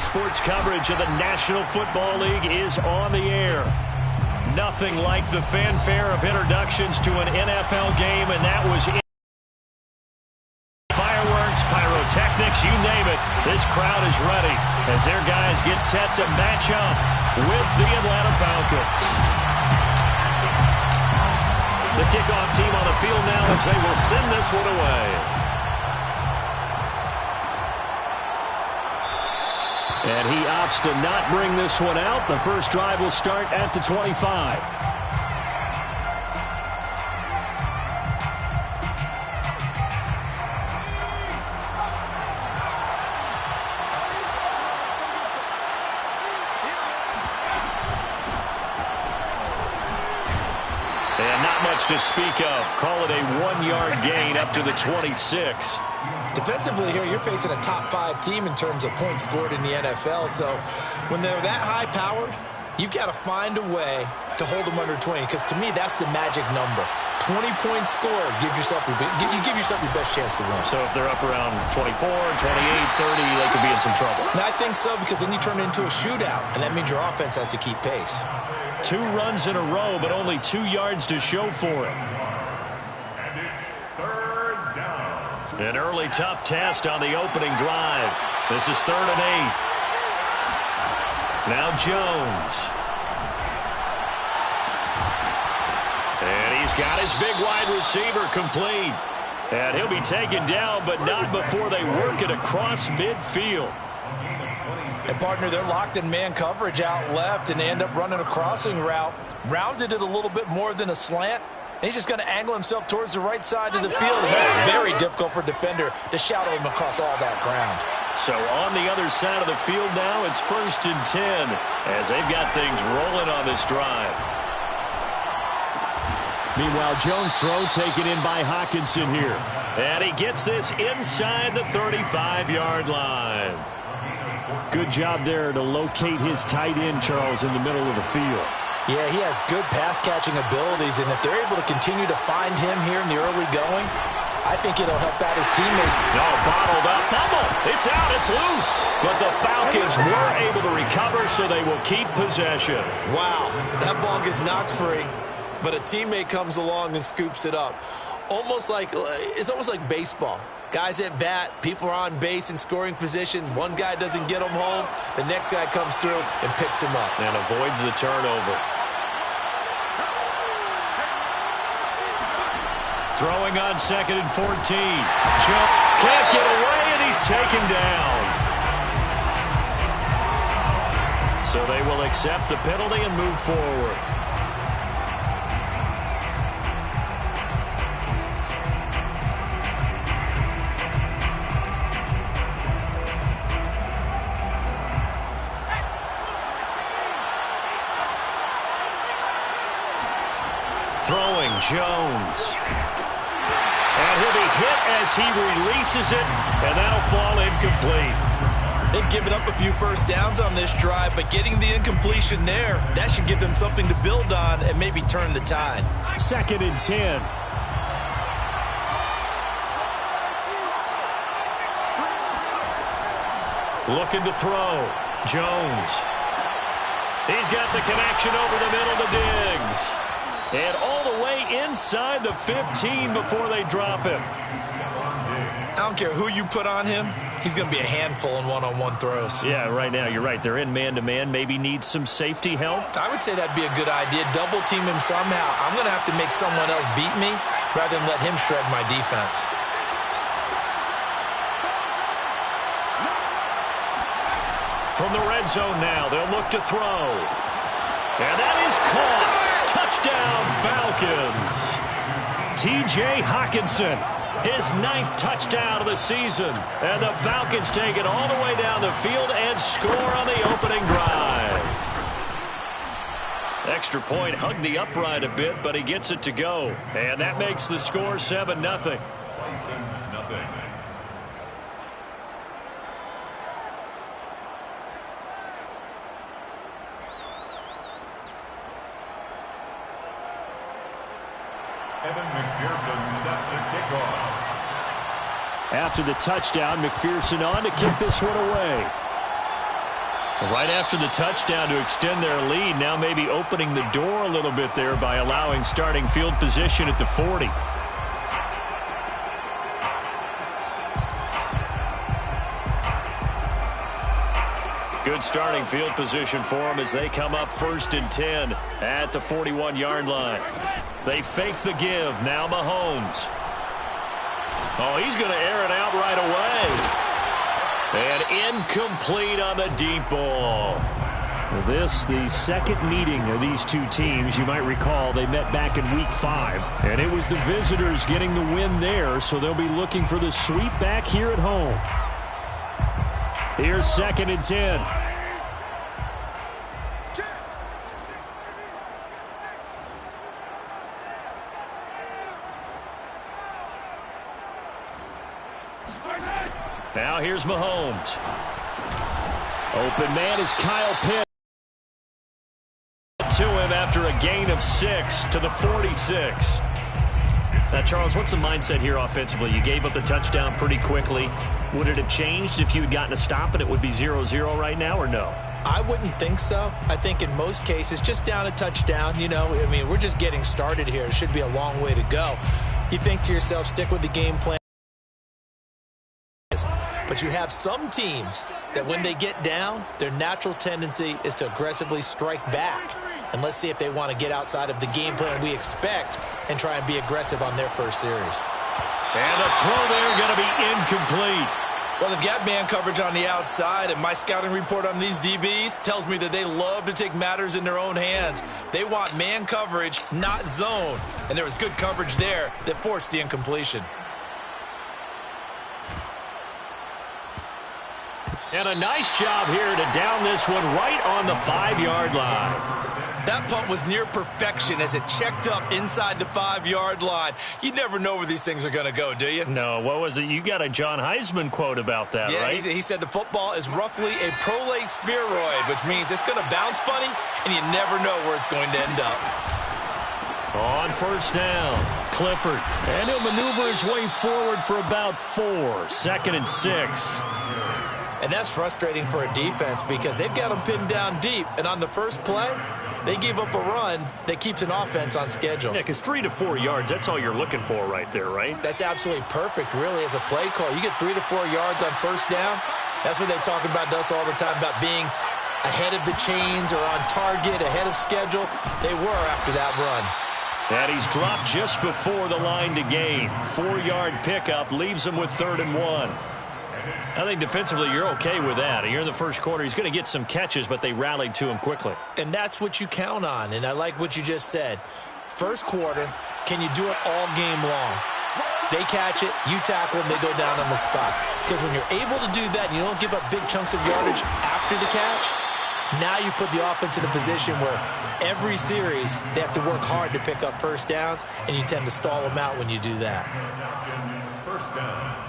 sports coverage of the National Football League is on the air. Nothing like the fanfare of introductions to an NFL game, and that was it. Fireworks, pyrotechnics, you name it. This crowd is ready as their guys get set to match up with the Atlanta Falcons. The kickoff team on the field now as they will send this one away. And he opts to not bring this one out. The first drive will start at the 25. And not much to speak of. Call it a 1-yard gain up to the 26. Defensively here, you're facing a top-5 team in terms of points scored in the NFL. So when they're that high-powered, you've got to find a way to hold them under 20. Because to me, that's the magic number. 20 points scored gives yourself your best chance to win. So if they're up around 24, 28, 30, they could be in some trouble. I think so, because then you turn it into a shootout, and that means your offense has to keep pace. 2 runs in a row, but only 2 yards to show for it. An early tough test on the opening drive. This is 3rd and 8. Now Jones. And he's got his big wide receiver complete. And he'll be taken down, but not before they work it across midfield. And, partner, they're locked in man coverage out left, and they end up running a crossing route. Rounded it a little bit more than a slant. And he's just going to angle himself towards the right side of the field. And that's very difficult for a defender to shadow him across all that ground. So on the other side of the field now, it's 1st and 10 as they've got things rolling on this drive. Meanwhile, Jones' throw taken in by Hockenson here. And he gets this inside the 35-yard line. Good job there to locate his tight end, Charles, in the middle of the field. Yeah, he has good pass-catching abilities, and if they're able to continue to find him here in the early going, I think it'll help out his teammate. No, bottled up. Fumble. It's out. It's loose. But the Falcons were able to recover, so they will keep possession. Wow, that ball gets knocked free, but a teammate comes along and scoops it up. It's almost like baseball. Guys at bat, people are on base in scoring position. One guy doesn't get them home. The next guy comes through and picks him up. And avoids the turnover. Throwing on 2nd and 14. Jump. Can't get away, and he's taken down. So they will accept the penalty and move forward. Throwing Jones. And he'll be hit as he releases it, and that'll fall incomplete. They've given up a few first downs on this drive, but getting the incompletion there, that should give them something to build on and maybe turn the tide. 2nd and 10. Looking to throw. Jones. He's got the connection over the middle to Diggs. And all the way inside the 15 before they drop him. I don't care who you put on him. He's going to be a handful in one-on-one throws. Yeah, right now, you're right. They're in man-to-man. Maybe needs some safety help. I would say that'd be a good idea. Double team him somehow. I'm going to have to make someone else beat me rather than let him shred my defense. From the red zone now, they'll look to throw. And that is caught. Touchdown, Falcons. T.J. Hockenson, his 9th touchdown of the season. And the Falcons take it all the way down the field and score on the opening drive. Extra point hugged the upright a bit, but he gets it to go. And that makes the score 7-0. Bisons, nothing. Evan McPherson set to kick off. After the touchdown, McPherson on to kick this one away. Right after the touchdown to extend their lead, now maybe opening the door a little bit there by allowing starting field position at the 40. Good starting field position for them as they come up 1st and 10 at the 41-yard line. They fake the give. Now Mahomes. Oh, he's going to air it out right away. And incomplete on the deep ball. Well, this, the second meeting of these two teams. You might recall they met back in Week 5. And it was the visitors getting the win there, so they'll be looking for the sweep back here at home. Here's 2nd and 10. Now here's Mahomes. Open man is Kyle Pitts. To him after a gain of 6 to the 46. Now, Charles, what's the mindset here offensively? You gave up the touchdown pretty quickly. Would it have changed if you had gotten a stop and it would be 0-0 right now, or no? I wouldn't think so. I think in most cases, just down a touchdown, you know, I mean, we're just getting started here. It should be a long way to go. You think to yourself, stick with the game plan. But you have some teams that when they get down, their natural tendency is to aggressively strike back. And let's see if they want to get outside of the game plan we expect and try and be aggressive on their first series. And the throw there going to be incomplete. Well, they've got man coverage on the outside, and my scouting report on these DBs tells me that they love to take matters in their own hands. They want man coverage, not zone. And there was good coverage there that forced the incompletion. And a nice job here to down this one right on the 5-yard line. That punt was near perfection as it checked up inside the 5-yard line. You never know where these things are going to go, do you? No, what was it? You got a John Heisman quote about that, right? Yeah, he said the football is roughly a prolate spheroid, which means it's going to bounce funny, and you never know where it's going to end up. On 1st down, Clifford. And he'll maneuver his way forward for about 4. 2nd and 6. And that's frustrating for a defense because they've got them pinned down deep. And on the first play, they give up a run that keeps an offense on schedule. Yeah, because 3 to 4 yards, that's all you're looking for right there, right? That's absolutely perfect, really, as a play call. You get 3 to 4 yards on 1st down. That's what they talk about to us all the time, about being ahead of the chains or on target, ahead of schedule. They were after that run. And he's dropped just before the line to gain. 4-yard pickup leaves him with 3rd and 1. I think defensively you're okay with that. Here in the first quarter, he's going to get some catches, but they rallied to him quickly. And that's what you count on, and I like what you just said. First quarter, can you do it all game long? They catch it, you tackle them, they go down on the spot. Because when you're able to do that and you don't give up big chunks of yardage after the catch, now you put the offense in a position where every series they have to work hard to pick up 1st downs, and you tend to stall them out when you do that. 1st down.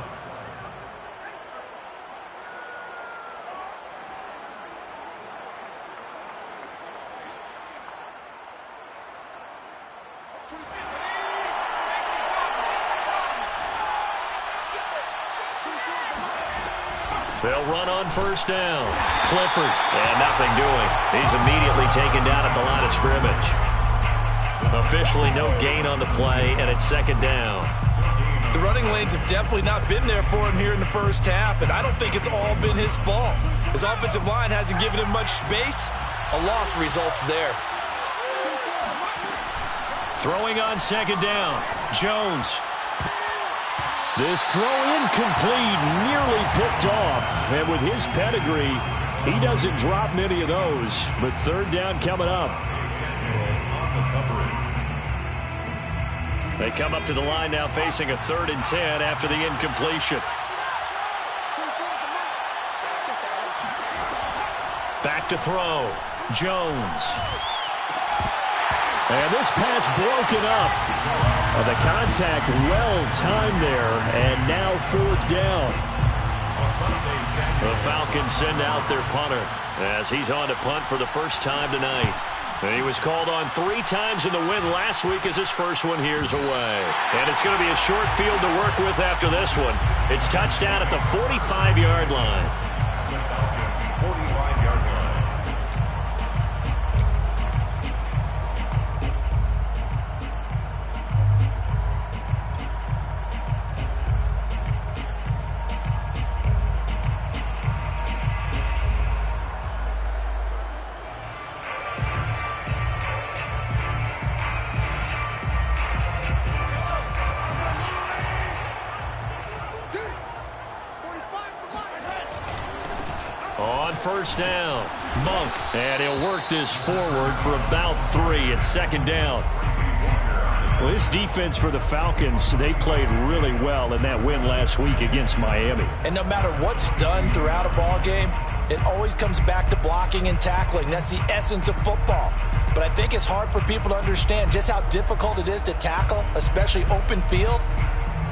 They'll run on 1st down. Clifford, and nothing doing. He's immediately taken down at the line of scrimmage. Officially no gain on the play, and it's 2nd down. The running lanes have definitely not been there for him here in the first half, and I don't think it's all been his fault. His offensive line hasn't given him much space. A loss results there. Throwing on 2nd down. Jones. This throw incomplete, nearly picked off. And with his pedigree, he doesn't drop many of those. But 3rd down coming up. They come up to the line now facing a 3rd and 10 after the incompletion. Back to throw. Jones. And this pass broken up. The contact well-timed there, and now 4th down. The Falcons send out their punter as he's on to punt for the first time tonight. And he was called on 3 times in the win last week as his first one here's away. And it's going to be a short field to work with after this one. It's touchdown at the 45-yard line. The Falcons' 45-yard line. first down. Monk, and he'll work this forward for about 3 at second down. Well, this defense for the Falcons, they played really well in that win last week against Miami. And no matter what's done throughout a ball game, it always comes back to blocking and tackling. That's the essence of football. But I think it's hard for people to understand just how difficult it is to tackle, especially open field.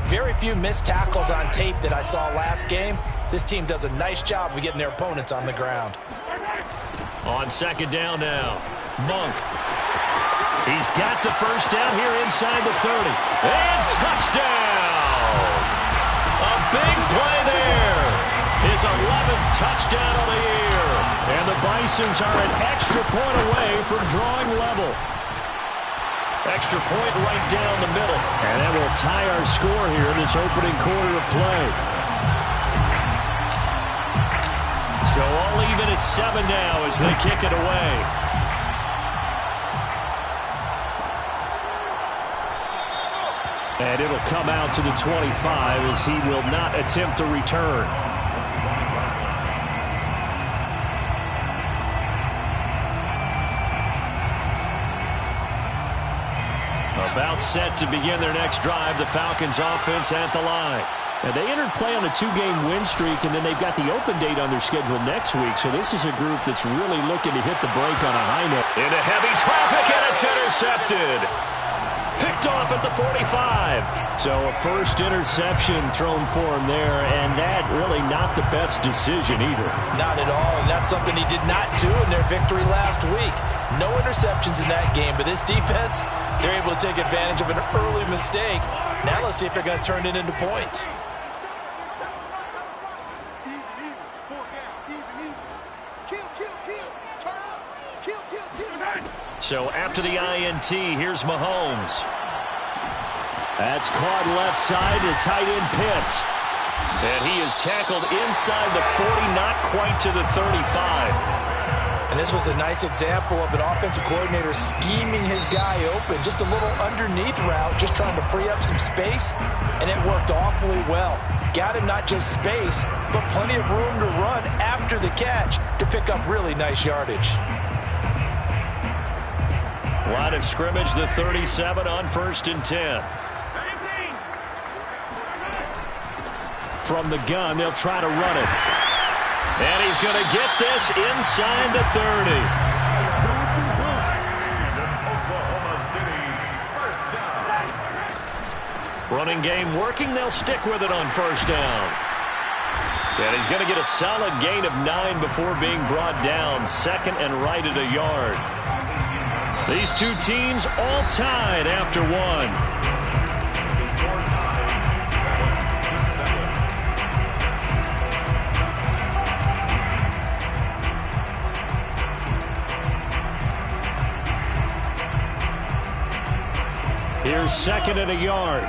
Very few missed tackles on tape that I saw last game. This team does a nice job of getting their opponents on the ground. On second down now, Monk. He's got the first down here inside the 30. And touchdown! A big play there. His 11th touchdown of the year. And the Bisons are an extra point away from drawing level. Extra point right down the middle. And that will tie our score here in this opening quarter of play. So all even at 7 now as they kick it away. And it'll come out to the 25 as he will not attempt to return. About set to begin their next drive, the Falcons offense at the line. And they entered play on a 2-game win streak, and then they've got the open date on their schedule next week. So this is a group that's really looking to hit the break on a high note. Into heavy traffic, and it's intercepted. Picked off at the 45. So a first interception thrown for him there, and that really not the best decision either. Not at all, and that's something he did not do in their victory last week. No interceptions in that game, but this defense, they're able to take advantage of an early mistake. Now let's see if they're going to turn it into points. So after the INT, here's Mahomes. That's caught left side to tight end Pitts. And he is tackled inside the 40, not quite to the 35. And this was a nice example of an offensive coordinator scheming his guy open. Just a little underneath route, just trying to free up some space. And it worked awfully well. Got him not just space, but plenty of room to run after the catch to pick up really nice yardage. Line of scrimmage, the 37 on 1st and 10. From the gun, they'll try to run it. And he's going to get this inside the 30. Oklahoma City, first down. Running game working. They'll stick with it on first down. And he's going to get a solid gain of 9 before being brought down. Second and right at a yard. These two teams all tied after 1. The score tied 7-7. Here's second and a yard.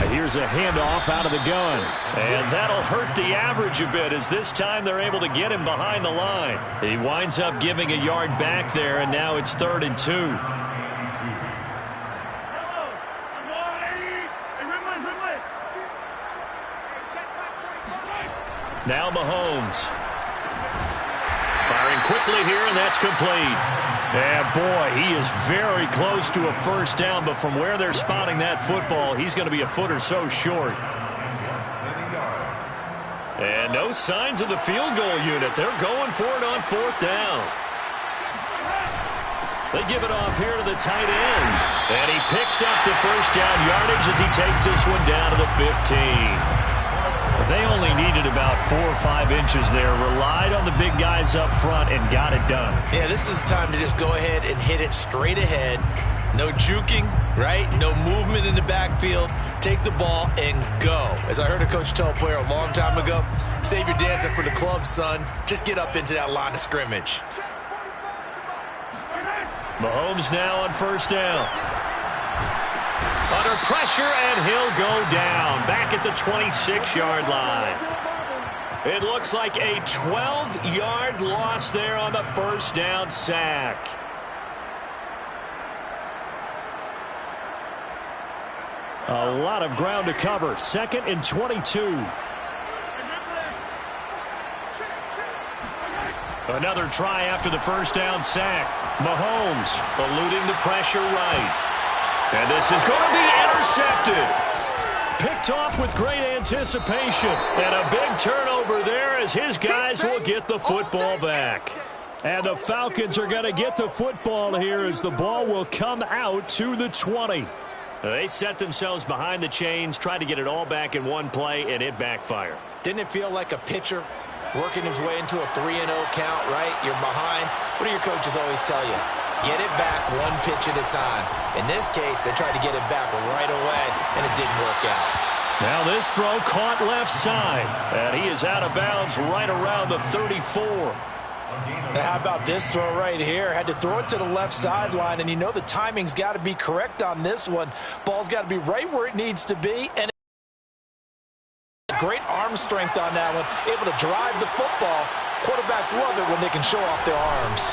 Here's a handoff out of the gun. And that'll hurt the average a bit as this time they're able to get him behind the line. He winds up giving a yard back there, and now it's 3rd and 2. Now Mahomes. Firing quickly here, and that's complete. And boy, he is very close to a first down, but from where they're spotting that football, he's going to be a foot or so short. And no signs of the field goal unit. They're going for it on 4th down. They give it off here to the tight end. And he picks up the first down yardage as he takes this one down to the 15. They only needed about 4 or 5 inches there, relied on the big guys up front, and got it done. Yeah, this is the time to just go ahead and hit it straight ahead. No juking, right? No movement in the backfield. Take the ball and go. As I heard a coach tell a player a long time ago, save your dancing for the club, son. Just get up into that line of scrimmage. Mahomes now on first down. Under pressure, and he'll go down. Back at the 26-yard line. It looks like a 12-yard loss there on the first down sack. A lot of ground to cover. 2nd and 22. Another try after the first down sack. Mahomes eluding the pressure right. And this is going to be intercepted. Picked off with great anticipation. And a big turnover there as his guys will get the football back. And the Falcons are going to get the football here as the ball will come out to the 20. They set themselves behind the chains, tried to get it all back in one play, and it backfired. Didn't it feel like a pitcher working his way into a 3-0 count, right? You're behind. What do your coaches always tell you? Get it back one pitch at a time. In this case, they tried to get it back right away, and it didn't work out. Now this throw caught left side, and he is out of bounds right around the 34. Now how about this throw right here? Had to throw it to the left sideline, and you know the timing's got to be correct on this one. Ball's got to be right where it needs to be, and great arm strength on that one. Able to drive the football. Quarterbacks love it when they can show off their arms.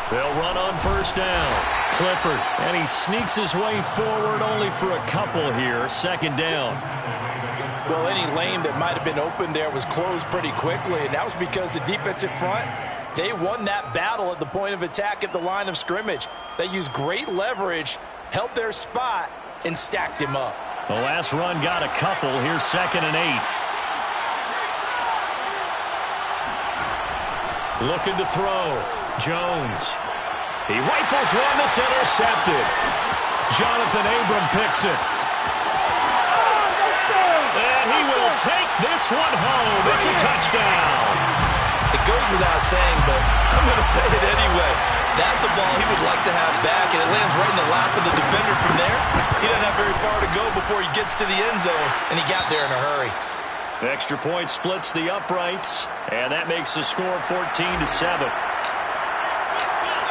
They'll run on first down. Clifford, and he sneaks his way forward only for a couple here. 2nd down. Well, any lane that might have been open there was closed pretty quickly, and that was because the defensive front, they won that battle at the point of attack at the line of scrimmage. They used great leverage, held their spot, and stacked him up. The last run got a couple. Here's 2nd and 8. Looking to throw. Jones. He rifles one that's intercepted. Jonathan Abram picks it. And he will take this one home. It's a touchdown. It goes without saying, but I'm going to say it anyway. That's a ball he would like to have back, and it lands right in the lap of the defender from there. He doesn't have very far to go before he gets to the end zone, and he got there in a hurry. The extra point splits the uprights, and that makes the score 14-7.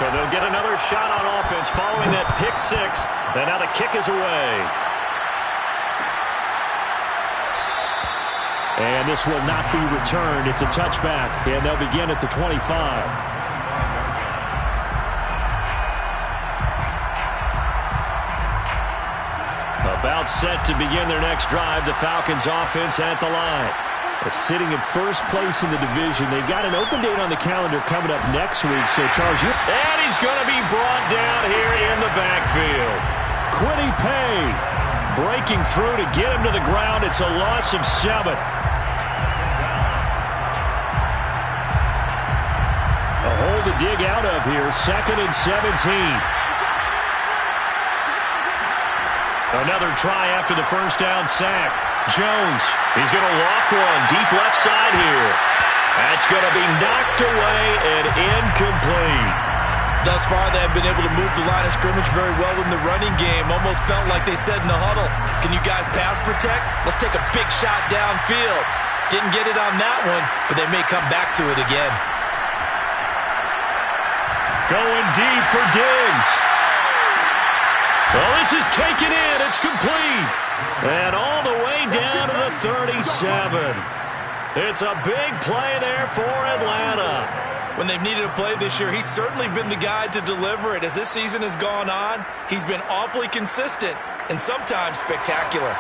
So they'll get another shot on offense following that pick six, and now the kick is away. And this will not be returned. It's a touchback, and they'll begin at the 25. About set to begin their next drive. The Falcons offense at the line. Sitting in first place in the division. They've got an open date on the calendar coming up next week. So, Charles, and he's going to be brought down here in the backfield. Quiddy Pay breaking through to get him to the ground. It's a loss of 7. A hole to dig out of here. 2nd and 17. Another try after the first down sack. Jones, he's going to loft one deep left side here. That's going to be knocked away and incomplete. Thus far, they have been able to move the line of scrimmage very well in the running game. Almost felt like they said in the huddle, can you guys pass protect? Let's take a big shot downfield. Didn't get it on that one, but they may come back to it again. Going deep for Diggs. Well, this is taken in. It's complete. And all the way down to the 37. It's a big play there for Atlanta. When they've needed a play this year, he's certainly been the guy to deliver it. As this season has gone on, he's been awfully consistent and sometimes spectacular.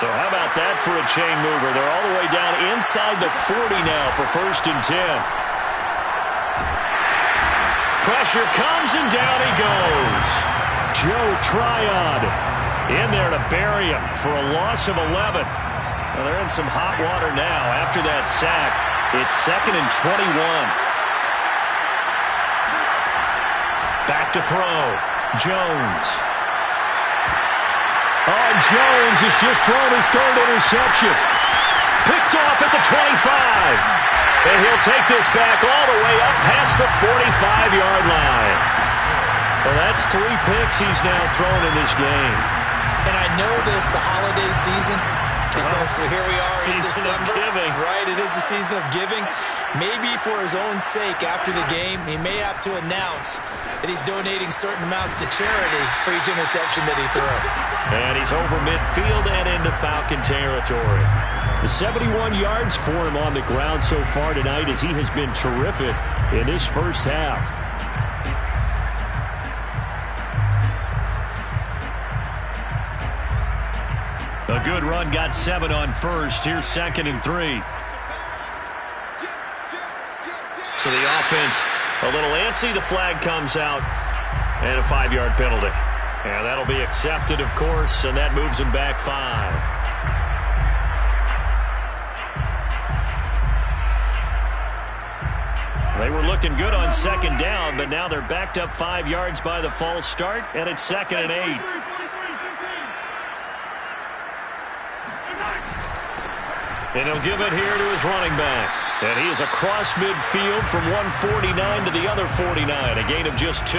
So how about that for a chain mover? They're all the way down inside the 40 now for 1st and 10. Pressure comes and down he goes. Joe Tryon in there to bury him for a loss of 11. Well, they're in some hot water now after that sack. It's 2nd and 21. Back to throw. Jones. Oh, Jones has just thrown his 3rd interception. Picked off at the 25. And he'll take this back all the way up past the 45-yard line. Well, that's 3 picks he's now thrown in this game. And I know this, the holiday season, because here we are in Season of December. giving. Right, it is the season of giving. Maybe for his own sake after the game, he may have to announce that he's donating certain amounts to charity for each interception that he threw. And he's over midfield and into Falcon territory. The 71 yards for him on the ground so far tonight as he has been terrific in this first half. A good run got 7 on first. Here's 2nd and 3. So the offense a little antsy. The flag comes out and a 5-yard penalty. And that'll be accepted, of course, and that moves him back 5. They were looking good on 2nd down, but now they're backed up 5 yards by the false start, and it's 2nd and 8. And he'll give it here to his running back. And he is across midfield from 149 to the other 49, a gain of just 2.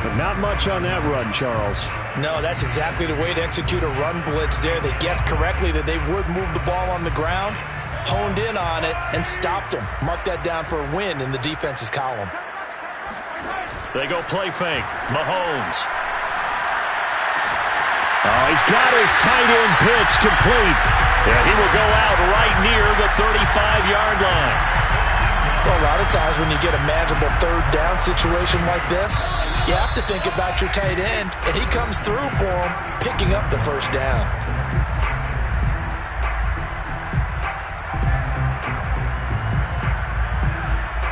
But not much on that run, Charles. No, that's exactly the way to execute a run blitz there. They guessed correctly that they would move the ball on the ground, honed in on it, and stopped him. Mark that down for a win in the defense's column. They go play fake. Mahomes. Oh, he's got his tight end pitch complete. Yeah, he will go out right near the 35-yard line. Well, a lot of times when you get a manageable 3rd down situation like this, you have to think about your tight end, and he comes through for him, picking up the 1st down.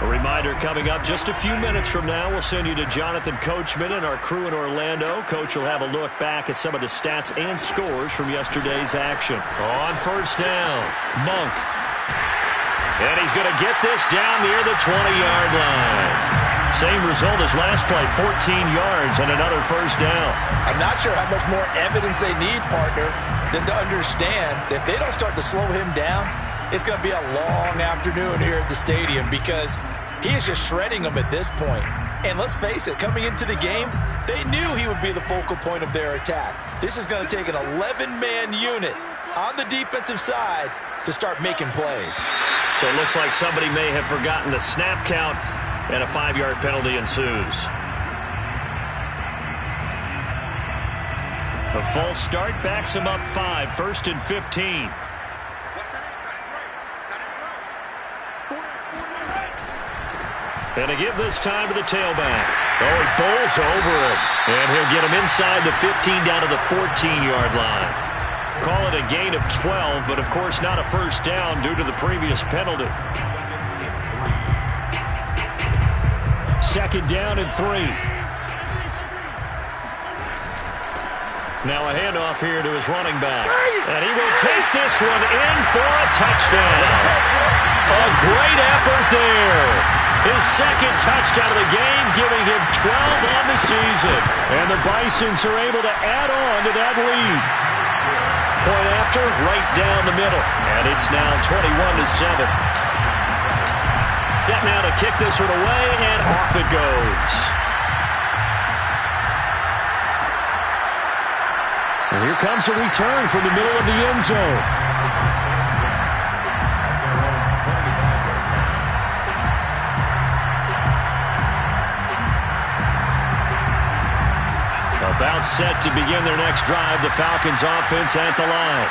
A reminder coming up just a few minutes from now. We'll send you to Jonathan Coachman and our crew in Orlando. Coach will have a look back at some of the stats and scores from yesterday's action. On 1st down, Monk. And he's going to get this down near the 20-yard line. Same result as last play, 14 yards and another 1st down. I'm not sure how much more evidence they need, partner, than to understand that if they don't start to slow him down, it's going to be a long afternoon here at the stadium because he is just shredding them at this point. And let's face it, coming into the game, they knew he would be the focal point of their attack. This is going to take an 11-man unit on the defensive side to start making plays. So it looks like somebody may have forgotten the snap count, and a 5-yard penalty ensues. A false start backs him up 5, 1st and 15. And to give this time to the tailback. Oh, he bowls over it. And he'll get him inside the 15 down to the 14-yard line. Call it a gain of 12, but of course not a 1st down due to the previous penalty. 2nd down and 3. Now a handoff here to his running back. And he will take this one in for a touchdown. A great effort there. His 2nd touchdown of the game, giving him 12 on the season. And the Bisons are able to add on to that lead. Point after, right down the middle. And it's now 21-7. Set now to kick this one away, and off it goes. And here comes a return from the middle of the end zone. About set to begin their next drive, the Falcons offense at the line.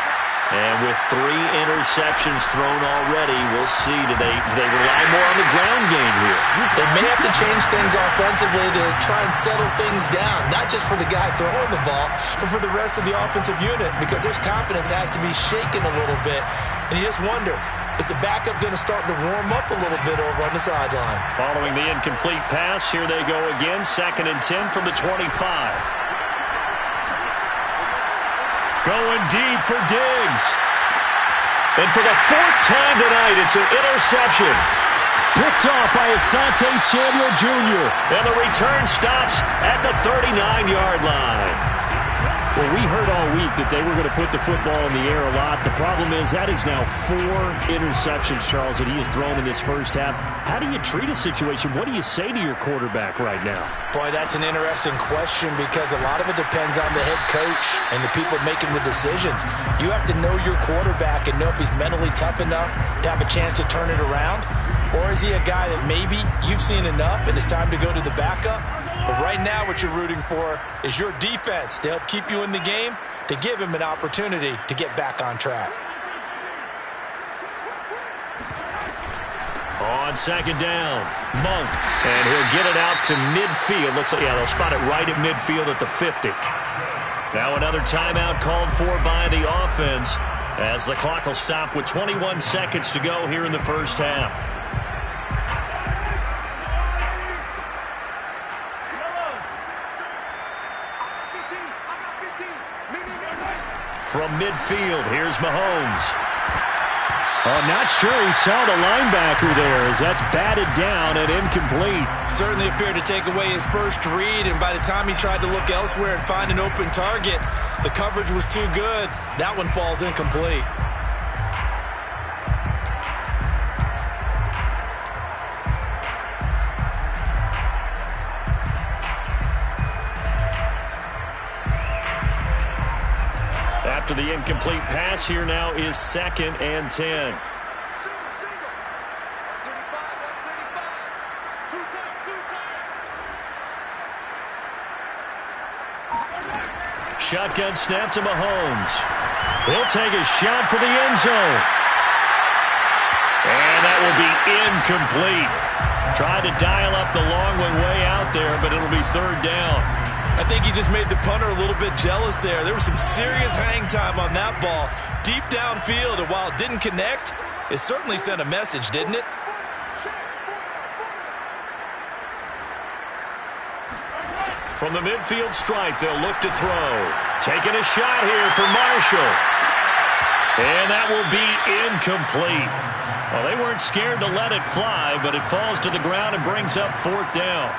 And with 3 interceptions thrown already, we'll see. Do they rely more on the ground game here? They may have to change things offensively to try and settle things down, not just for the guy throwing the ball, but for the rest of the offensive unit, because their confidence has to be shaken a little bit. And you just wonder, is the backup going to start to warm up a little bit over on the sideline? Following the incomplete pass, here they go again. 2nd and 10 from the 25. Going deep for Diggs. And for the 4th time tonight, it's an interception. Picked off by Asante Samuel Jr. And the return stops at the 39-yard line. Well, we heard all week that they were going to put the football in the air a lot. The problem is that is now 4 interceptions, Charles, that he has thrown in this first half. How do you treat a situation? What do you say to your quarterback right now? Boy, that's an interesting question because a lot of it depends on the head coach and the people making the decisions. You have to know your quarterback and know if he's mentally tough enough to have a chance to turn it around. Or is he a guy that maybe you've seen enough and it's time to go to the backup? But right now what you're rooting for is your defense to help keep you in the game, to give him an opportunity to get back on track. On second down, Monk, and he'll get it out to midfield. Looks like, yeah, they'll spot it right at midfield at the 50. Now another timeout called for by the offense as the clock will stop with 21 seconds to go here in the first half. From midfield, here's Mahomes. I'm not sure he saw the linebacker there as that's batted down and incomplete. Certainly appeared to take away his first read, and by the time he tried to look elsewhere and find an open target, the coverage was too good. That one falls incomplete. After the incomplete pass, here now is 2nd and 10. Shotgun snap to Mahomes. He'll take a shot for the end zone. And that will be incomplete. Tried to dial up the long one way out there, but it'll be 3rd down. I think he just made the punter a little bit jealous there. There was some serious hang time on that ball. Deep downfield, and while it didn't connect, it certainly sent a message, didn't it? From the midfield stripe, they'll look to throw. Taking a shot here for Marshall. And that will be incomplete. Well, they weren't scared to let it fly, but it falls to the ground and brings up 4th down.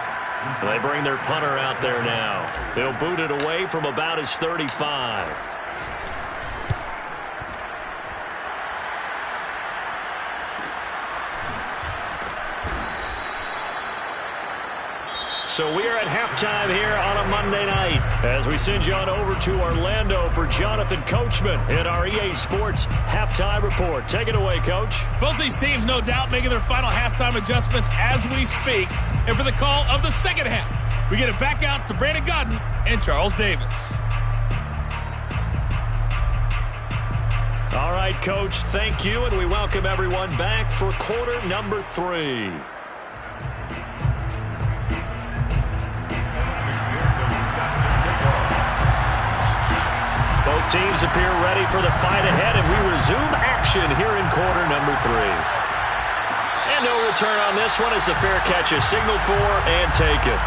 So they bring their punter out there now. They'll boot it away from about his 35. So we are at halftime here on a Monday night as we send you on over to Orlando for Jonathan Coachman in our EA Sports Halftime Report. Take it away, Coach. Both these teams, no doubt, making their final halftime adjustments as we speak. And for the call of the second half, we get it back out to Brandon Godden and Charles Davis. All right, Coach, thank you, and we welcome everyone back for quarter number 3. Both teams appear ready for the fight ahead, and we resume action here in quarter number 3. And no return on this one as the fair catch is signaled for and taken.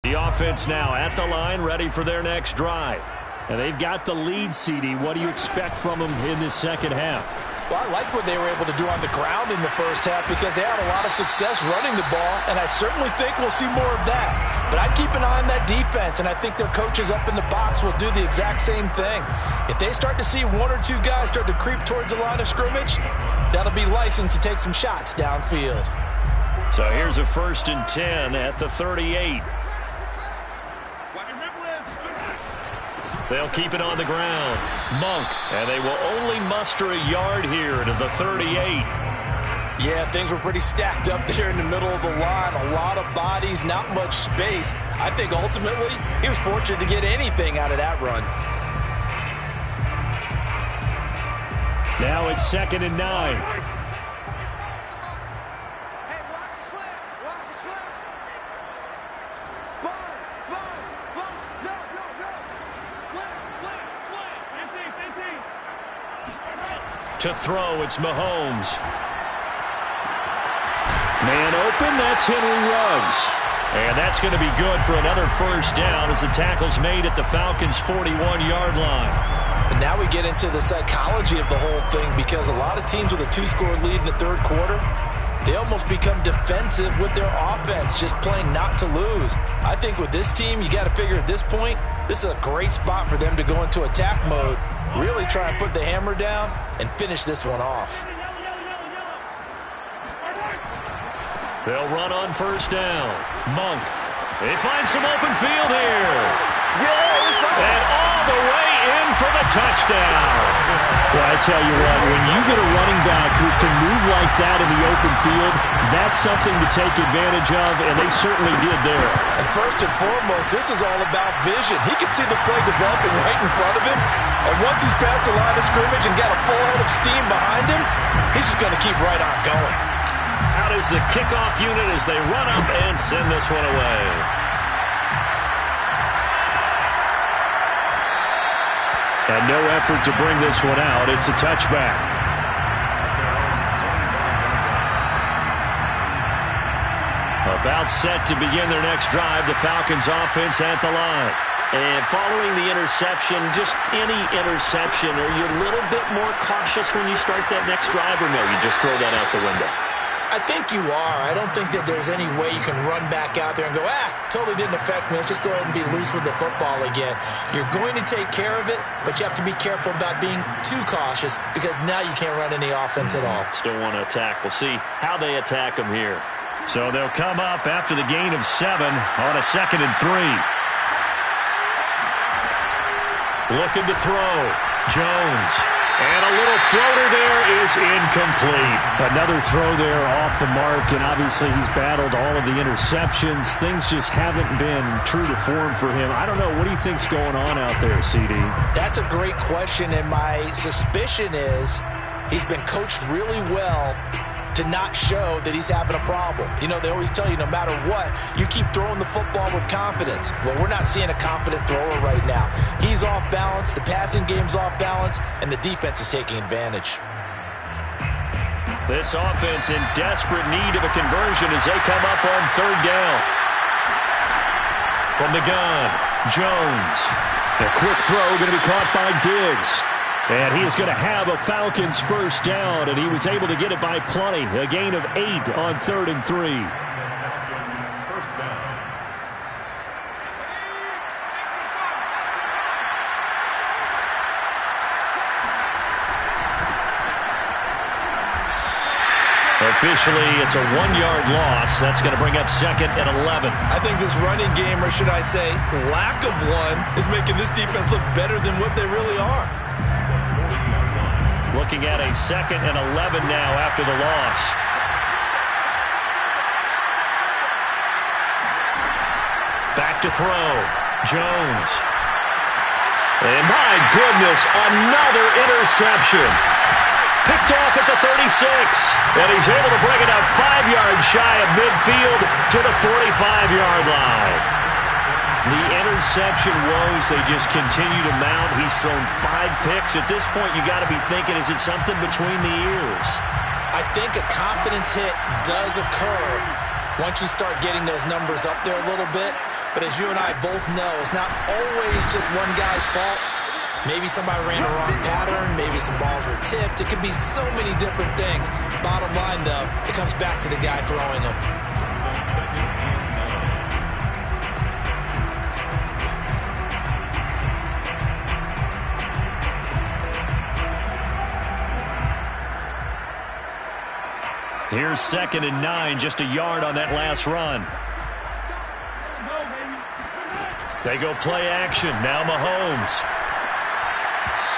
The offense now at the line, ready for their next drive. And they've got the lead, CD. What do you expect from them in this second half? Well, I like what they were able to do on the ground in the first half because they had a lot of success running the ball, and I certainly think we'll see more of that. But I'd keep an eye on that defense, and I think their coaches up in the box will do the exact same thing. If they start to see 1 or 2 guys start to creep towards the line of scrimmage, that'll be licensed to take some shots downfield. So here's a 1st and 10 at the 38. They'll keep it on the ground. Monk, and they will only muster a yard here to the 38. Yeah, things were pretty stacked up there in the middle of the line. A lot of bodies, not much space. I think ultimately he was fortunate to get anything out of that run. Now it's 2nd and 9. To throw, it's Mahomes. Man open, that's Henry Ruggs. And that's going to be good for another first down as the tackle's made at the Falcons' 41-yard line. And now we get into the psychology of the whole thing, because a lot of teams with a 2-score lead in the third quarter, they almost become defensive with their offense, just playing not to lose. I think with this team, you got to figure at this point, this is a great spot for them to go into attack mode, really try and put the hammer down and finish this one off. They'll run on first down. Monk. They find some open field here. And all the way in for the touchdown. Well, I tell you what, when you get a running back who can move like that in the open field, that's something to take advantage of, and they certainly did there. And first and foremost, this is all about vision. He can see the play developing right in front of him, and once he's past the line of scrimmage and got a full head of steam behind him, he's just going to keep right on going. Out is the kickoff unit as they run up and send this one away. And no effort to bring this one out. It's a touchback. About set to begin their next drive, the Falcons offense at the line. And following the interception, just any interception, are you a little bit more cautious when you start that next drive, or no, you just throw that out the window? I think you are. I don't think that there's any way you can run back out there and go, totally didn't affect me. Let's just go ahead and be loose with the football again. You're going to take care of it, but you have to be careful about being too cautious, because now you can't run any offense at all. Still want to attack. We'll see how they attack them here. So they'll come up after the gain of 7 on a 2nd and 3. Looking to throw. Jones. And a little floater there is incomplete. Another throw there off the mark, and obviously he's battled all of the interceptions. Things just haven't been true to form for him. I don't know. What do you think's going on out there, CD? That's a great question, and my suspicion is he's been coached really well to not show that he's having a problem. You know, they always tell you no matter what, you keep throwing the football with confidence. Well, we're not seeing a confident thrower right now. He's off balance, the passing game's off balance, and the defense is taking advantage. This offense in desperate need of a conversion as they come up on 3rd down. From the gun, Jones. A quick throw going to be caught by Diggs. And he is going to have a Falcons first down, and he was able to get it by plenty. A gain of 8 on 3rd and 3. First down. Officially, it's a 1-yard loss. That's going to bring up 2nd and 11. I think this running game, or should I say lack of one, is making this defense look better than what they really are. Looking at a 2nd and 11 now after the loss. Back to throw. Jones. And my goodness, another interception. Picked off at the 36. And he's able to bring it up 5 yards shy of midfield to the 45-yard line. The interception woes, they just continue to mount. He's thrown 5 picks. At this point, you got to be thinking, is it something between the ears? I think a confidence hit does occur once you start getting those numbers up there a little bit. But as you and I both know, it's not always just one guy's fault. Maybe somebody ran a wrong pattern. Maybe some balls were tipped. It could be so many different things. Bottom line, though, it comes back to the guy throwing them. Here's 2nd and 9, just a yard on that last run. They go play action. Now Mahomes.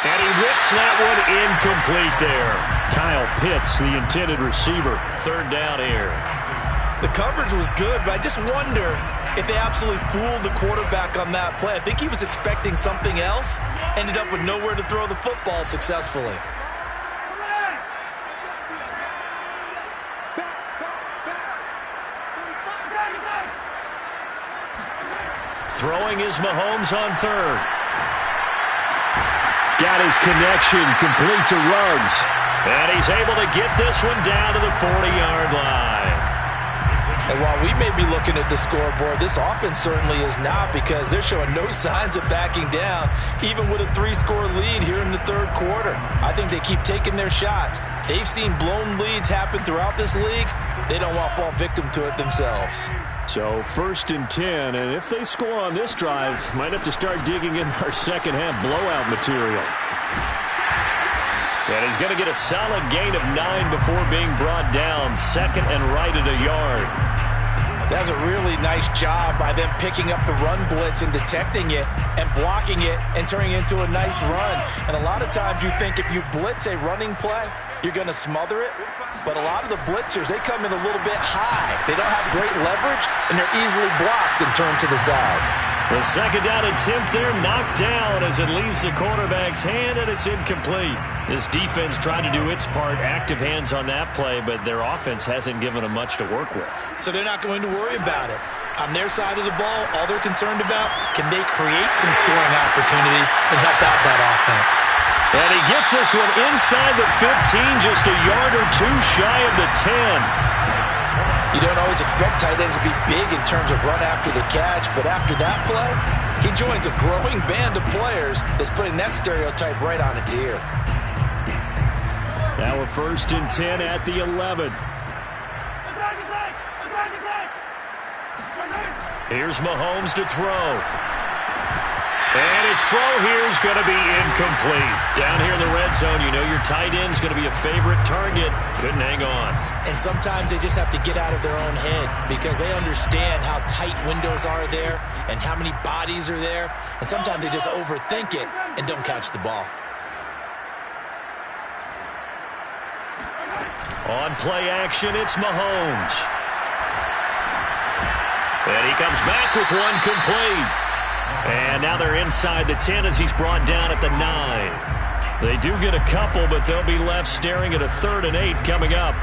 And he whips that one incomplete there. Kyle Pitts, the intended receiver. 3rd down here. The coverage was good, but I just wonder if they absolutely fooled the quarterback on that play. I think he was expecting something else. Ended up with nowhere to throw the football successfully. Throwing is Mahomes on 3rd. Got his connection complete to Ruggs. And he's able to get this one down to the 40-yard line. And while we may be looking at the scoreboard, this offense certainly is not, because they're showing no signs of backing down, even with a 3-score lead here in the third quarter. I think they keep taking their shots. They've seen blown leads happen throughout this league. They don't want to fall victim to it themselves. So 1st and 10, and if they score on this drive, might have to start digging in our second half blowout material. And he's going to get a solid gain of 9 before being brought down. 2nd and right at a yard. That's a really nice job by them picking up the run blitz and detecting it and blocking it and turning it into a nice run. And a lot of times you think if you blitz a running play, you're going to smother it. But a lot of the blitzers, they come in a little bit high. They don't have great leverage, and they're easily blocked and turned to the side. The 2nd down attempt there knocked down as it leaves the quarterback's hand, and it's incomplete. This defense tried to do its part, active hands on that play, but their offense hasn't given them much to work with. So they're not going to worry about it. On their side of the ball, all they're concerned about, can they create some scoring opportunities and help out that offense? And he gets this one inside the 15, just a yard or two shy of the 10. You don't always expect tight ends to be big in terms of run after the catch, but after that play, he joins a growing band of players that's putting that stereotype right on its ear. Now a 1st and 10 at the 11. Here's Mahomes to throw. And his throw here is going to be incomplete. Down here in the red zone, you know your tight end's going to be a favorite target. Couldn't hang on. And sometimes they just have to get out of their own head because they understand how tight windows are there and how many bodies are there. And sometimes they just overthink it and don't catch the ball. On play action, it's Mahomes. And he comes back with one complete. And now they're inside the 10 as he's brought down at the 9. They do get a couple, but they'll be left staring at a 3rd and 8 coming up.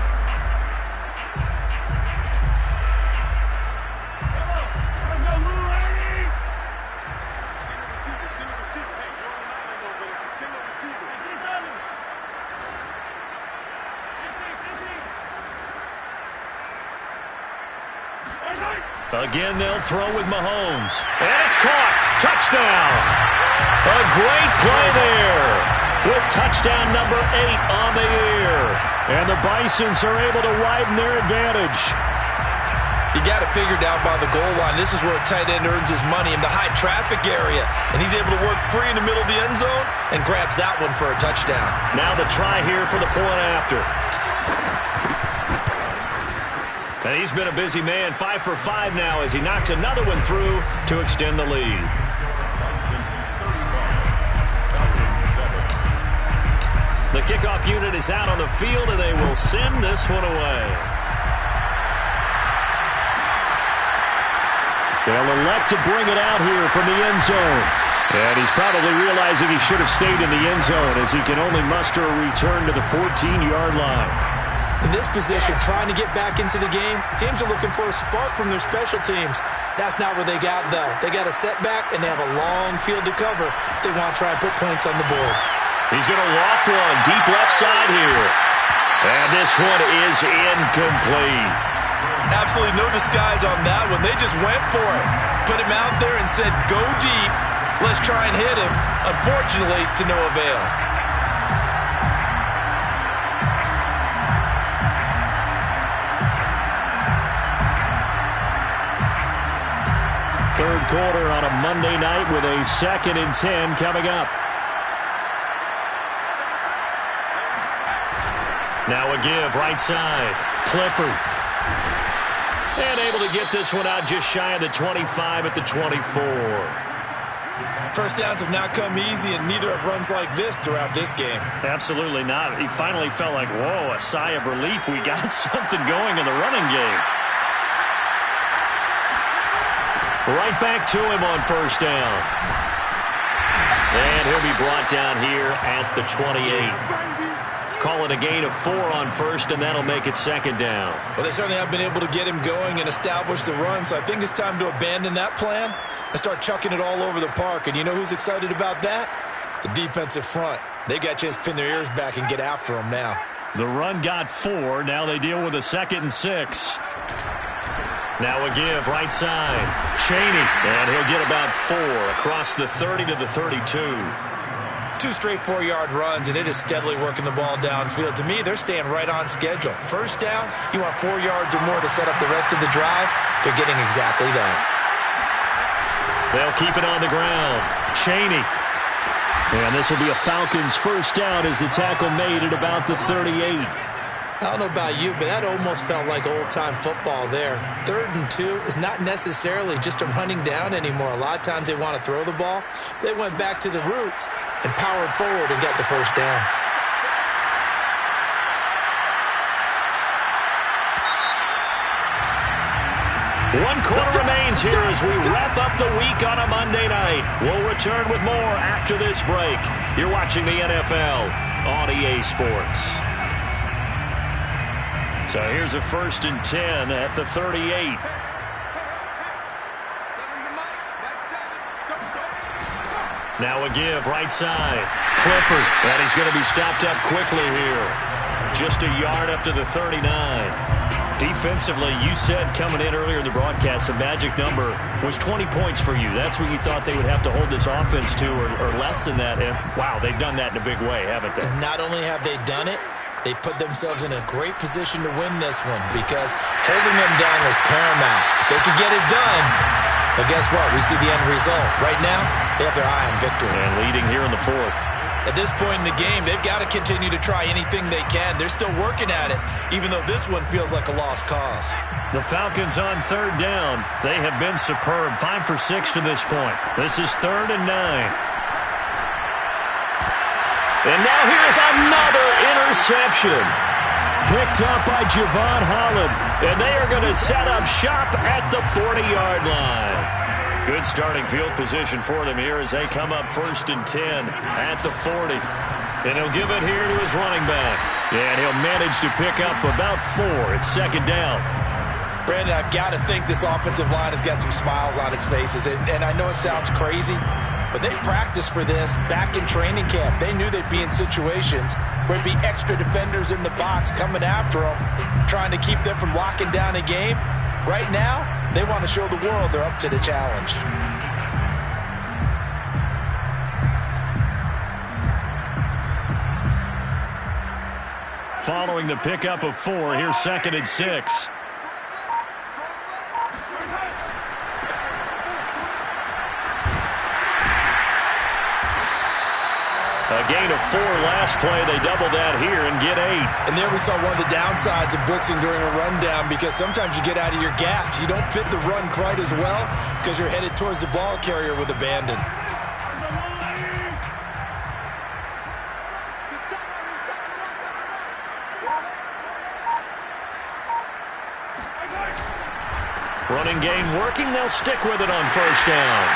Again, they'll throw with Mahomes. And it's caught. Touchdown. A great play there. With touchdown number 8 on the year. And the Bisons are able to widen their advantage. You got it figured out by the goal line. This is where a tight end earns his money, in the high traffic area. And he's able to work free in the middle of the end zone and grabs that one for a touchdown. Now the try here for the point after. And he's been a busy man, 5 for 5 now as he knocks another one through to extend the lead. The kickoff unit is out on the field, and they will send this one away. They'll elect to bring it out here from the end zone. And he's probably realizing he should have stayed in the end zone as he can only muster a return to the 14-yard line. In this position, trying to get back into the game, teams are looking for a spark from their special teams. That's not what they got, though. They got a setback, and they have a long field to cover if they want to try and put points on the board. He's going to loft one deep left side here. And this one is incomplete. Absolutely no disguise on that one. They just went for it. Put him out there and said, go deep. Let's try and hit him. Unfortunately, to no avail. Third quarter on a Monday night with a 2nd and 10 coming up. Now a give, right side. Clifford. And able to get this one out just shy of the 25 at the 24. First downs have not come easy, and neither have runs like this throughout this game. Absolutely not. He finally felt like, whoa, a sigh of relief. We got something going in the running game. Right back to him on first down. And he'll be brought down here at the 28. Call it a gain of 4 on first, and that'll make it 2nd down. Well, they certainly have been able to get him going and establish the run, so I think it's time to abandon that plan and start chucking it all over the park. And you know who's excited about that? The defensive front. They got a chance to pin their ears back and get after him now. The run got 4. Now they deal with a 2nd and 6. Now a give, right side. Cheney, and he'll get about 4 across the 30 to the 32. 2 straight 4-yard runs, and it is steadily working the ball downfield. To me, they're staying right on schedule. First down, you want 4 yards or more to set up the rest of the drive. They're getting exactly that. They'll keep it on the ground. Cheney. And this will be a Falcons first down as the tackle made at about the 38. I don't know about you, but that almost felt like old-time football there. 3rd and 2 is not necessarily just a running down anymore. A lot of times they want to throw the ball. They went back to the roots and powered forward and got the first down. One quarter remains here as we wrap up the week on a Monday night. We'll return with more after this break. You're watching the NFL on EA Sports. So here's a 1st and 10 at the 38. Now a give, right side. Clifford, and he's going to be stopped up quickly here. Just a yard up to the 39. Defensively, you said coming in earlier in the broadcast, the magic number was 20 points for you. That's what you thought they would have to hold this offense to, or less than that. And, wow, they've done that in a big way, haven't they? And not only have they done it, they put themselves in a great position to win this one because holding them down was paramount. If they could get it done, well, guess what? We see the end result. Right now, they have their eye on victory. And leading here in the 4th. At this point in the game, they've got to continue to try anything they can. They're still working at it, even though this one feels like a lost cause. The Falcons on 3rd down. They have been superb. 5 for 6 to this point. This is 3rd and 9. And now here's another interception. Picked up by Javon Holland. And they are going to set up shop at the 40-yard line. Good starting field position for them here as they come up 1st and 10 at the 40. And he'll give it here to his running back. And he'll manage to pick up about 4. It's 2nd down. Brandon, I've got to think this offensive line has got some smiles on its faces. And I know it sounds crazy, but they practiced for this back in training camp. They knew they'd be in situations where there'd be extra defenders in the box coming after them, trying to keep them from locking down a game. Right now, they want to show the world they're up to the challenge. Following the pickup of 4, here's 2nd and 6. A gain of 4 last play. They double that here and get 8. And there we saw one of the downsides of blitzing during a rundown because sometimes you get out of your gaps. You don't fit the run quite as well because you're headed towards the ball carrier with abandon. Running game working. They'll stick with it on 1st down.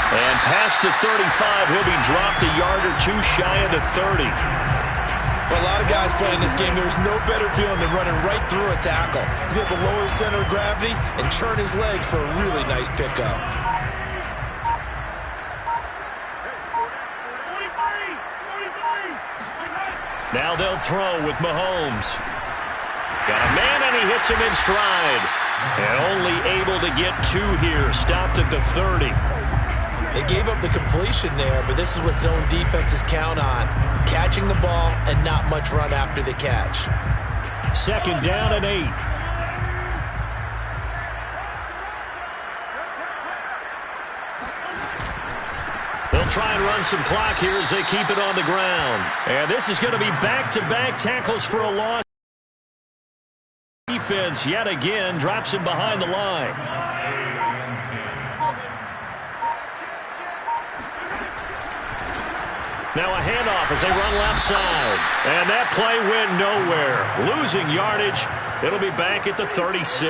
And past the 35, he'll be dropped a yard or 2 shy of the 30. For a lot of guys playing this game, there's no better feeling than running right through a tackle. He's able to lower his center of gravity and turn his legs for a really nice pickup. Now they'll throw with Mahomes. Got a man, and he hits him in stride. And only able to get 2 here. Stopped at the 30. They gave up the completion there, but this is what zone defenses count on. Catching the ball and not much run after the catch. 2nd down and 8. They'll try and run some clock here as they keep it on the ground. And this is going to be back-to-back tackles for a loss. Defense yet again drops him behind the line. Now a handoff as they run left side. And that play went nowhere. Losing yardage. It'll be back at the 36.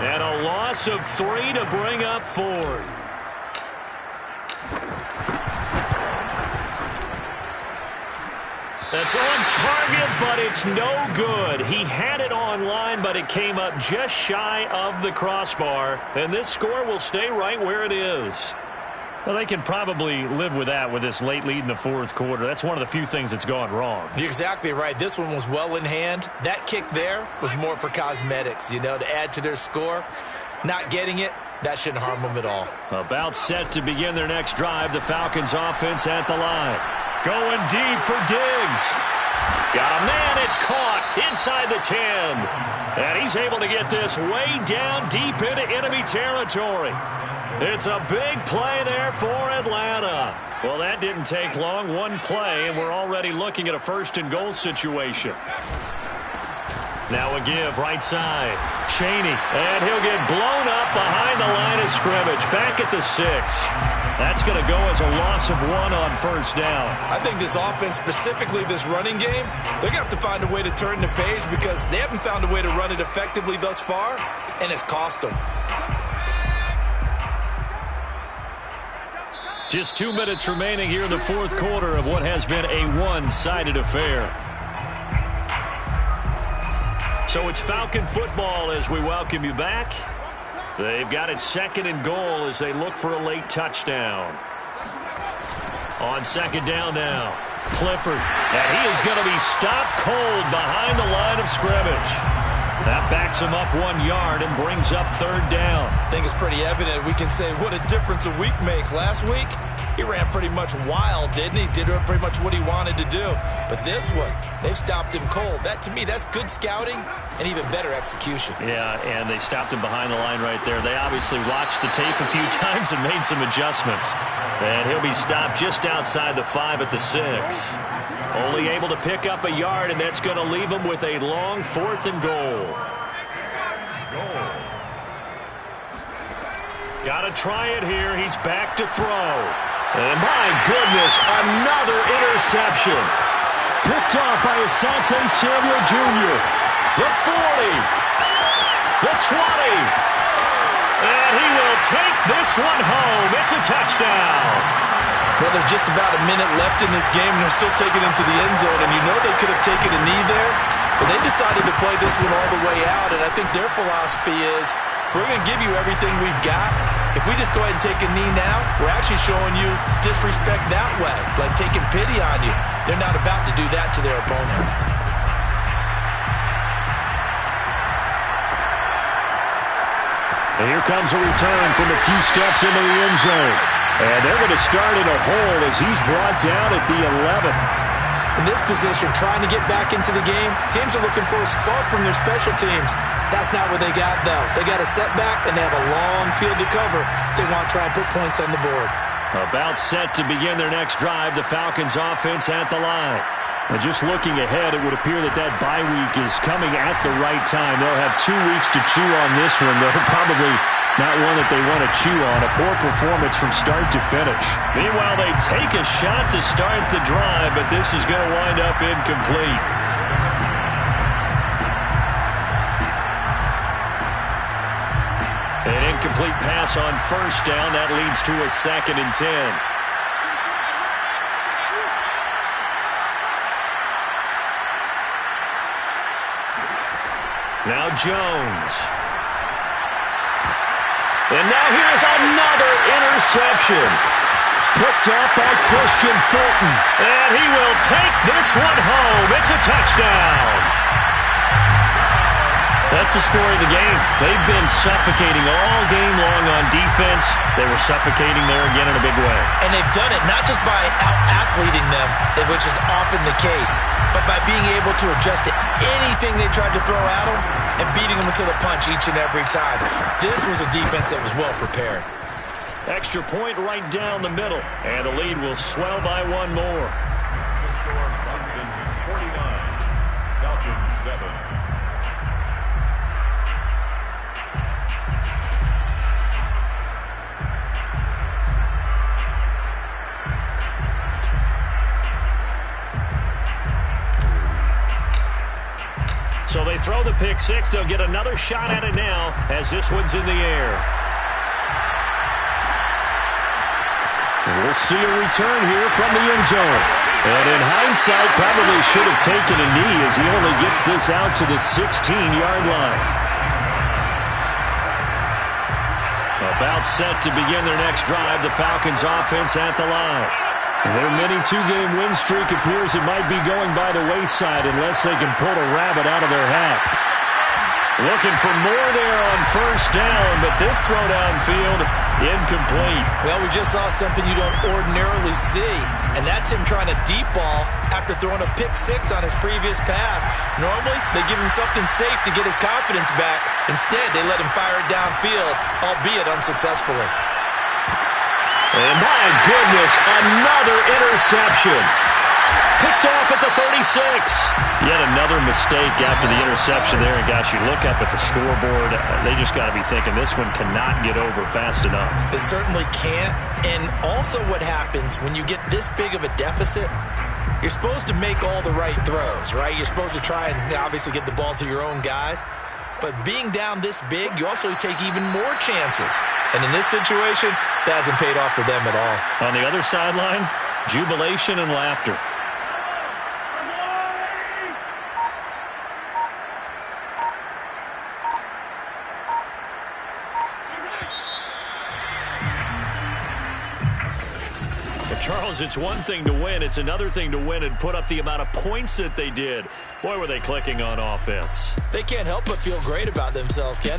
And a loss of 3 to bring up 4th. That's on target, but it's no good. He had it on line, but it came up just shy of the crossbar. And this score will stay right where it is. Well, they can probably live with that with this late lead in the fourth quarter. That's one of the few things that's gone wrong. You're exactly right. This one was well in hand. That kick there was more for cosmetics, to add to their score. Not getting it, that shouldn't harm them at all. About set to begin their next drive. The Falcons offense at the line. Going deep for Diggs. Got a man, it's caught inside the 10. And he's able to get this way down deep into enemy territory. It's a big play there for Atlanta. Well, that didn't take long. One play, and we're already looking at a first-and-goal situation. Now a give, right side. Chaney, and he'll get blown up behind the line of scrimmage. Back at the 6. That's going to go as a loss of 1 on first down. I think this offense, specifically this running game, they're going to have to find a way to turn the page because they haven't found a way to run it effectively thus far, and it's cost them. Just 2 minutes remaining here in the fourth quarter of what has been a one-sided affair. So it's Falcon football as we welcome you back. They've got it second and goal as they look for a late touchdown. On second down now, Clifford. And he is going to be stopped cold behind the line of scrimmage. That backs him up 1 yard and brings up third down. I think it's pretty evident. We can say what a difference a week makes. Last week, he ran pretty much wild, didn't he? Did pretty much what he wanted to do. But this one, they've stopped him cold. That, to me, that's good scouting and even better execution. Yeah, and they stopped him behind the line right there. They obviously watched the tape a few times and made some adjustments. And he'll be stopped just outside the 5 at the 6. Only able to pick up a yard, and that's going to leave him with a long fourth and goal. Got to try it here. He's back to throw. And my goodness, another interception. Picked off by Asante Samuel Jr. The 40. The 20. And he will take this one home. It's a touchdown. Well, there's just about a minute left in this game, and they're still taking it into the end zone. And they could have taken a knee there, but they decided to play this one all the way out. And I think their philosophy is, we're going to give you everything we've got. If we just go ahead and take a knee now, we're actually showing you disrespect that way, like taking pity on you. They're not about to do that to their opponent. And here comes a return from a few steps into the end zone. And they're going to start in a hole as he's brought down at the 11. In this position, trying to get back into the game, teams are looking for a spark from their special teams. That's not what they got, though. They got a setback, and they have a long field to cover if they want to try and put points on the board. About set to begin their next drive, the Falcons offense at the line. And just looking ahead, it would appear that bye week is coming at the right time. They'll have 2 weeks to chew on this one. They'll probably not one that they want to chew on. A poor performance from start to finish. Meanwhile, they take a shot to start the drive, but this is going to wind up incomplete. An incomplete pass on first down. That leads to a 2nd and 10. Now Jones. And now here's another interception. Picked up by Christian Fulton. And he will take this one home. It's a touchdown. That's the story of the game. They've been suffocating all game long on defense. They were suffocating there again in a big way. And they've done it not just by out-athleting them, which is often the case, but by being able to adjust to anything they tried to throw at them and beating them to the punch each and every time. This was a defense that was well prepared. Extra point right down the middle, and the lead will swell by 1 more. It's the score, Bisons 49, Falcons 7. So they throw the pick six. They'll get another shot at it now as this one's in the air. And we'll see a return here from the end zone. And in hindsight, probably should have taken a knee as he only gets this out to the 16-yard line. About set to begin their next drive, the Falcons offense at the line. Their mini two-game win streak appears it might be going by the wayside unless they can pull a rabbit out of their hat. Looking for more there on first down, but this throw downfield incomplete. Well, we just saw something you don't ordinarily see, and that's him trying to deep ball after throwing a pick six on his previous pass. Normally, they give him something safe to get his confidence back. Instead, they let him fire it downfield, albeit unsuccessfully. And my goodness, another interception. Picked off at the 36. Yet another mistake after the interception there. And gosh, you look up at the scoreboard, they just got to be thinking this one cannot get over fast enough. It certainly can't. And also what happens when you get this big of a deficit, you're supposed to make all the right throws, right? You're supposed to try and obviously get the ball to your own guys. But being down this big, you also take even more chances. And in this situation, that hasn't paid off for them at all. On the other sideline, jubilation and laughter. Charles, it's one thing to win. It's another thing to win and put up the amount of points that they did. Boy, were they clicking on offense. They can't help but feel great about themselves, Ken.